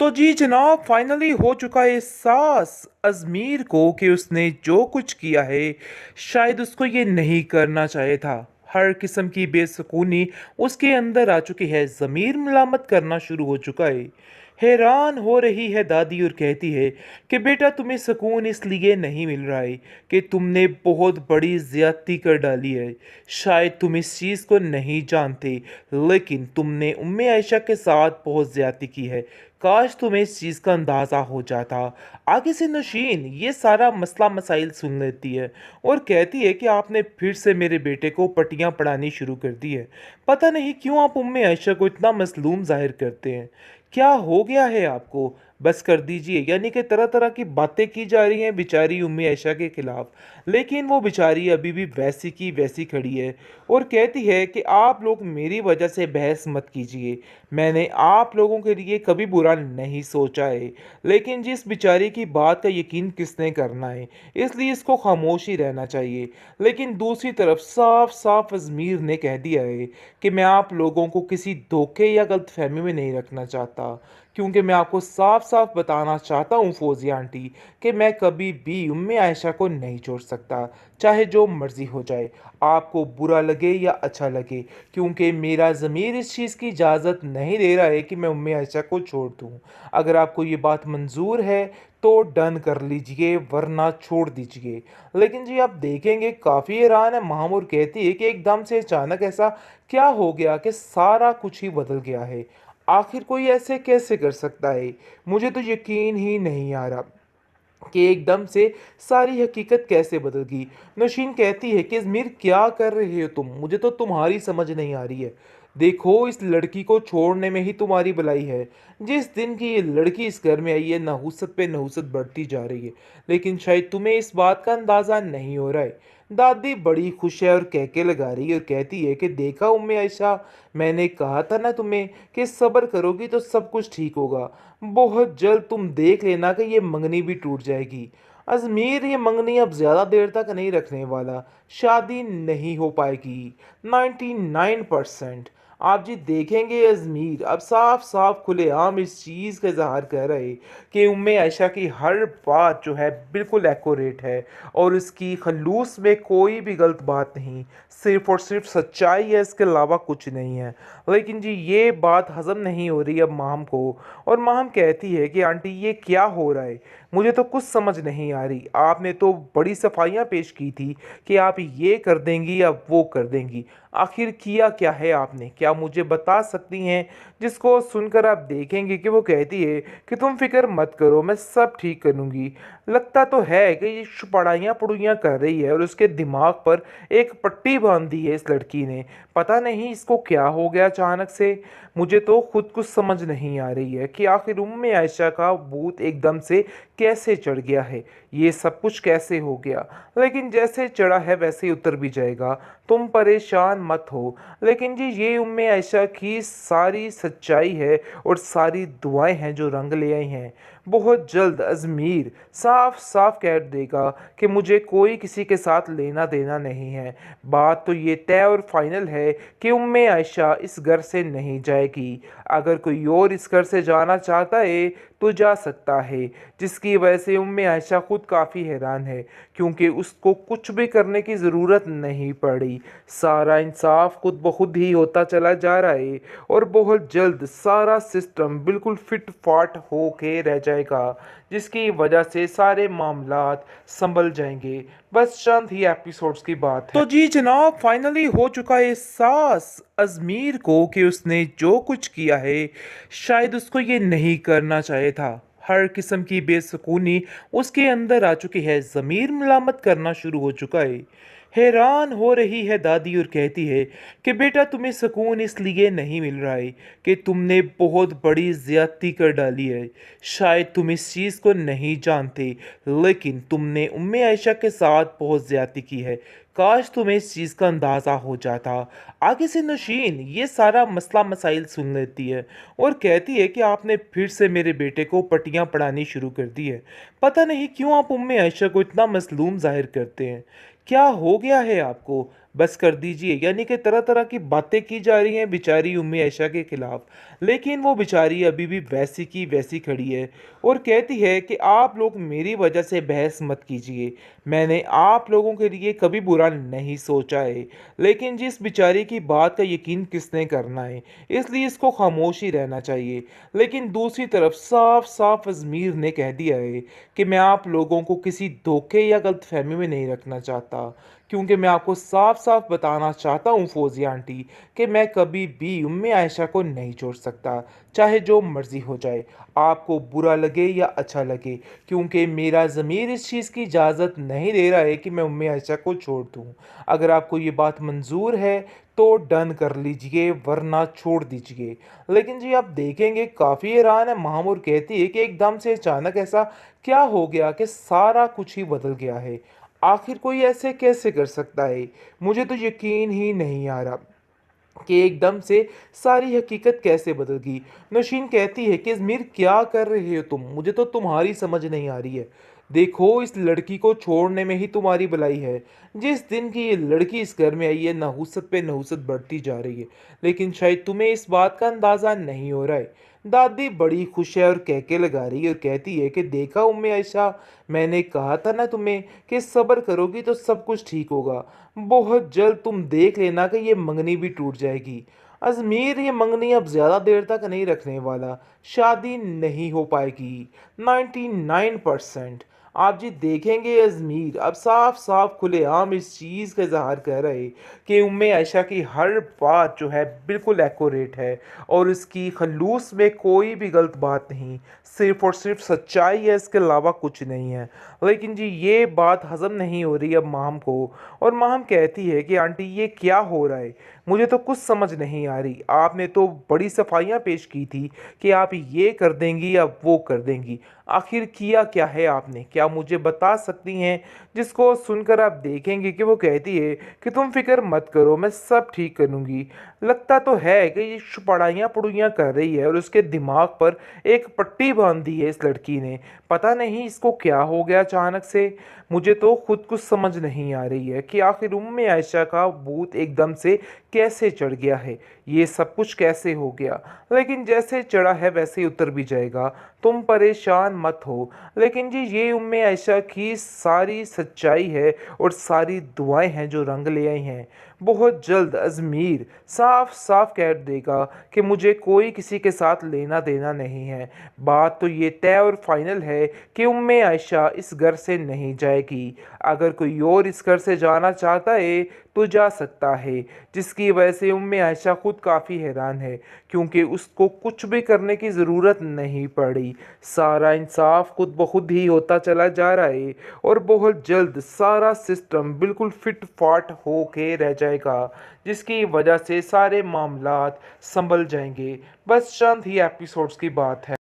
तो जी जनाब, फाइनली हो चुका है एहसास अजमीर को कि उसने जो कुछ किया है शायद उसको ये नहीं करना चाहिए था। हर किस्म की बेसुकूनी उसके अंदर आ चुकी है, ज़मीर मलामत करना शुरू हो चुका है। हैरान हो रही है दादी और कहती है कि बेटा, तुम्हें सुकून इसलिए नहीं मिल रहा है कि तुमने बहुत बड़ी ज़्यादती कर डाली है। शायद तुम इस चीज़ को नहीं जानते, लेकिन तुमने उम्मे आयशा के साथ बहुत ज़्यादती की है। काश तुम्हें इस चीज़ का अंदाज़ा हो जाता। आगे से नशीन ये सारा मसला मसाइल सुन लेती है और कहती है कि आपने फिर से मेरे बेटे को पट्टियाँ पढ़ानी शुरू कर दी है। पता नहीं क्यों आप उम्मे आयशा को इतना मसलूम जाहिर करते हैं। क्या हो गया है आपको? बस कर दीजिए। यानी कि तरह तरह की बातें की जा रही हैं बेचारी उम्मे आयशा के खिलाफ, लेकिन वो बेचारी अभी भी वैसी की वैसी खड़ी है और कहती है कि आप लोग मेरी वजह से बहस मत कीजिए। मैंने आप लोगों के लिए कभी बुरा नहीं सोचा है, लेकिन जिस बेचारी की बात का यकीन किसने करना है, इसलिए इसको खामोश ही रहना चाहिए। लेकिन दूसरी तरफ साफ साफ अजमीर ने कह दिया है कि मैं आप लोगों को किसी धोखे या गलतफहमी में नहीं रखना चाहता, क्योंकि मैं आपको साफ साफ बताना चाहता हूँ फौजिया आंटी कि मैं कभी भी उम्मे आयशा को नहीं छोड़ सकता, चाहे जो मर्जी हो जाए, आपको बुरा लगे या अच्छा लगे, क्योंकि मेरा ज़मीर इस चीज़ की इजाज़त नहीं दे रहा है कि मैं उम्मे आयशा को छोड़ दूँ। अगर आपको ये बात मंजूर है तो डन कर लीजिए, वरना छोड़ दीजिए। लेकिन जी आप देखेंगे काफ़ी हैरान है मामूर, कहती है कि एकदम से अचानक ऐसा क्या हो गया कि सारा कुछ ही बदल गया है। आखिर कोई ऐसे कैसे कर सकता है? मुझे तो यकीन ही नहीं आ रहा कि एकदम से सारी हकीकत कैसे बदल गई। नौशीन कहती है कि अज़मीर क्या कर रहे हो तुम? मुझे तो तुम्हारी समझ नहीं आ रही है। देखो, इस लड़की को छोड़ने में ही तुम्हारी भलाई है। जिस दिन की ये लड़की इस घर में आई है, नहुसत पे नहुसत बढ़ती जा रही है, लेकिन शायद तुम्हें इस बात का अंदाज़ा नहीं हो रहा है। दादी बड़ी खुश है और कहके लगा रही है और कहती है कि देखा उम्मे आयशा, मैंने कहा था ना तुम्हें कि सब्र करोगी तो सब कुछ ठीक होगा। बहुत जल्द तुम देख लेना कि ये मंगनी भी टूट जाएगी। अजमीर ये मंगनी अब ज़्यादा देर तक नहीं रखने वाला, शादी नहीं हो पाएगी। 99% आप जी देखेंगे अजमीर अब साफ साफ खुलेआम इस चीज़ का इजहार कर रहे कि उम्मे आयशा की हर बात जो है बिल्कुल एक्यूरेट है और इसकी खलूस में कोई भी गलत बात नहीं, सिर्फ और सिर्फ सच्चाई है, इसके अलावा कुछ नहीं है। लेकिन जी ये बात हज़म नहीं हो रही अब माहम को, और माहम कहती है कि आंटी ये क्या हो रहा है? मुझे तो कुछ समझ नहीं आ रही। आपने तो बड़ी सफाइयाँ पेश की थी कि आप ये कर देंगी या वो कर देंगी, आखिर किया क्या है आपने? क्या मुझे बता सकती हैं? जिसको सुनकर आप देखेंगे कि वो कहती है कि तुम फिक्र मत करो, मैं सब ठीक करूँगी। लगता तो है कि ये पढ़ाइयाँ पढ़ूइयाँ कर रही है और उसके दिमाग पर एक पट्टी बांध दी है इस लड़की ने। पता नहीं इसको क्या हो गया अचानक से। मुझे तो खुद कुछ समझ नहीं आ रही है कि आखिर उम्मे आयशा का भूत एकदम से कैसे चढ़ गया है, ये सब कुछ कैसे हो गया। लेकिन जैसे चढ़ा है वैसे ही उतर भी जाएगा, तुम परेशान मत हो। लेकिन जी ये उम्मे आयशा की सारी सच्चाई है और सारी दुआएं हैं जो रंग ले आई हैं। बहुत जल्द अजमीर साफ साफ कह देगा कि मुझे कोई किसी के साथ लेना देना नहीं है। बात तो ये तय और फाइनल है कि उम्मे आयशा इस घर से नहीं जाएगी। अगर कोई और इस घर से जाना चाहता है तो जा सकता है, जिसकी वजह से उम्मे आयशा खुद काफ़ी हैरान है, क्योंकि उसको कुछ भी करने की ज़रूरत नहीं पड़ी। सारा इंसाफ खुद ब खुद ही होता चला जा रहा है और बहुत जल्द सारा सिस्टम बिल्कुल फिट फाट हो के रह जाएगा, जिसकी वजह से सारे मामलात संभल जाएंगे। बस चंद ही एपिसोड्स की बात है। तो जी जनाब, फाइनली हो चुका है एहसास अजमीर को कि उसने जो कुछ किया है शायद उसको ये नहीं करना चाहिए था। हर किस्म की बेसुकूनी उसके अंदर आ चुकी है, ज़मीर मलामत करना शुरू हो चुका है। हैरान हो रही है दादी और कहती है कि बेटा, तुम्हें सुकून इसलिए नहीं मिल रहा है कि तुमने बहुत बड़ी ज़्यादती कर डाली है। शायद तुम इस चीज़ को नहीं जानते, लेकिन तुमने उम्मे आयशा के साथ बहुत ज़्यादती की है। काश तुम्हें इस चीज़ का अंदाज़ा हो जाता। आगे से नशीन ये सारा मसला मसाइल सुन लेती है और कहती है कि आपने फिर से मेरे बेटे को पट्टियाँ पढ़ानी शुरू कर दी है। पता नहीं क्यों आप उम्मे आयशा को इतना मसलूम जाहिर करते हैं। क्या हो गया है आपको? बस कर दीजिए। यानी कि तरह-तरह की बातें की जा रही हैं बेचारी उम्मी आयशा के खिलाफ। लेकिन वो बेचारी अभी भी वैसी की वैसी खड़ी है और कहती है कि आप लोग मेरी वजह से बहस मत कीजिए। मैंने आप लोगों के लिए कभी बुरा नहीं सोचा है। लेकिन जिस बेचारी की बात का यकीन किसने करना है, इसलिए इसको खामोश ही रहना चाहिए। लेकिन दूसरी तरफ साफ-साफ अज़मीर ने कह दिया है कि मैं आप लोगों को किसी धोखे या गलतफ़हमी में नहीं रखना चाहता। क्योंकि मैं आपको साफ-साफ बताना चाहता हूँ फ़ौज़िया आंटी कि मैं कभी भी उम्मे आयशा को नहीं छोड़ सकता, चाहे जो मर्ज़ी हो जाए। आपको बुरा लगे या अच्छा लगे, क्योंकि मेरा ज़मीर इस चीज़ की इजाज़त नहीं दे रहा है कि मैं उम्मे आयशा को छोड़ दूँ। अगर आपको ये बात मंज़ूर है तो डन कर लीजिए, वरना छोड़ दीजिए। लेकिन जी आप देखेंगे काफ़ी हैरान है माहमूर, कहती है कि एकदम से अचानक ऐसा क्या हो गया कि सारा कुछ ही बदल गया है। आखिर कोई ऐसे कैसे कर सकता है? मुझे तो यकीन ही नहीं आ रहा कि एकदम से सारी हकीकत कैसे बदल गई। नौशीन कहती है कि अज़मीर क्या कर रहे हो तुम? मुझे तो तुम्हारी समझ नहीं आ रही है। देखो इस लड़की को छोड़ने में ही तुम्हारी भलाई है। जिस दिन की ये लड़की इस घर में आई है नहुसत पे नहुसत बढ़ती जा रही है। लेकिन शायद तुम्हें इस बात का अंदाज़ा नहीं हो रहा है। दादी बड़ी खुश है और कहके लगा रही है और कहती है कि देखा उम्मे आयशा, मैंने कहा था ना तुम्हें कि सब्र करोगी तो सब कुछ ठीक होगा। बहुत जल्द तुम देख लेना कि ये मंगनी भी टूट जाएगी। अजमीर ये मंगनी अब ज़्यादा देर तक नहीं रखने वाला, शादी नहीं हो पाएगी 99%। आप जी देखेंगे अजमीर अब साफ साफ खुलेआम इस चीज़ का इजहार कर रहे कि उम्मे आयशा की हर बात जो है बिल्कुल एक्यूरेट है और इसकी खलूस में कोई भी गलत बात नहीं, सिर्फ और सिर्फ सच्चाई है, इसके अलावा कुछ नहीं है। लेकिन जी ये बात हज़म नहीं हो रही अब माम को, और माम कहती है कि आंटी ये क्या हो रहा है, मुझे तो कुछ समझ नहीं आ रही। आपने तो बड़ी सफाइयाँ पेश की थी कि आप ये कर देंगी या वो कर देंगी, आखिर किया क्या है आपने, क्या मुझे बता सकती हैं? जिसको सुनकर आप देखेंगे कि वो कहती है कि तुम फिक्र मत करो, मैं सब ठीक करूँगी। लगता तो है कि ये पढ़ाइयाँ पढ़ुइयाँ कर रही है और उसके दिमाग पर एक पट्टी बांध दी है इस लड़की ने। पता नहीं इसको क्या हो गया अचानक से। मुझे तो खुद कुछ समझ नहीं आ रही है कि आखिर उम्मे आयशा का भूत एकदम से कैसे चढ़ गया है, ये सब कुछ कैसे हो गया। लेकिन जैसे चढ़ा है वैसे ही उतर भी जाएगा, तुम परेशान मत हो। लेकिन जी ये उम्मे आयशा की सारी सच्चाई है और सारी दुआएं हैं जो रंग ले आई हैं। बहुत जल्द अजमीर साफ साफ कह देगा कि मुझे कोई किसी के साथ लेना देना नहीं है। बात तो ये तय और फाइनल है कि उम्मे आयशा इस घर से नहीं जाएगी। अगर कोई और इस घर से जाना चाहता है तो जा सकता है, जिसकी वजह से उम्मे आयशा खुद काफ़ी हैरान है, क्योंकि उसको कुछ भी करने की ज़रूरत नहीं पड़ी। सारा इंसाफ खुद ब खुद ही होता चला जा रहा है और बहुत जल्द सारा सिस्टम बिल्कुल फिट फाट हो के रह जाएगा, जिसकी वजह से सारे मामलात संभल जाएंगे। बस चंद ही एपिसोड्स की बात है।